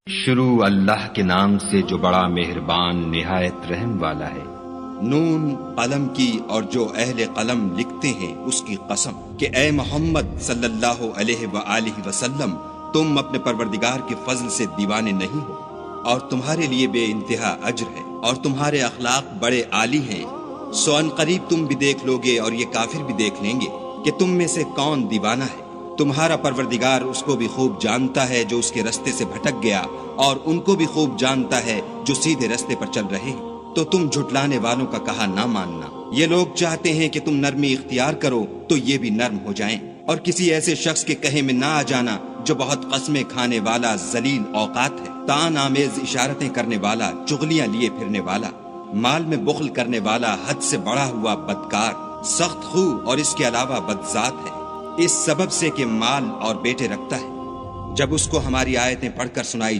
شروع اللہ کے نام سے جو بڑا مہربان نہایت رحم والا ہے۔ نون قلم کی اور جو اہل قلم لکھتے ہیں اس کی قسم کہ اے محمد صلی اللہ علیہ وآلہ وسلم، تم اپنے پروردگار کے فضل سے دیوانے نہیں ہو، اور تمہارے لیے بے انتہا اجر ہے، اور تمہارے اخلاق بڑے عالی ہیں۔ سو ان قریب تم بھی دیکھ لوگے اور یہ کافر بھی دیکھ لیں گے کہ تم میں سے کون دیوانہ ہے۔ تمہارا پروردگار اس کو بھی خوب جانتا ہے جو اس کے رستے سے بھٹک گیا، اور ان کو بھی خوب جانتا ہے جو سیدھے رستے پر چل رہے ہیں۔ تو تم جھٹلانے والوں کا کہا نہ ماننا۔ یہ لوگ چاہتے ہیں کہ تم نرمی اختیار کرو تو یہ بھی نرم ہو جائیں، اور کسی ایسے شخص کے کہے میں نہ آ جانا جو بہت قسمیں کھانے والا ذلیل اوقات ہے، طعن آمیز اشارتیں کرنے والا، چغلیاں لیے پھرنے والا، مال میں بخل کرنے والا، حد سے بڑا ہوا بدکار، سخت خو اور اس کے علاوہ بدذات ہے، اس سبب سے کہ مال اور بیٹے رکھتا ہے۔ جب اس کو ہماری آیتیں پڑھ کر سنائی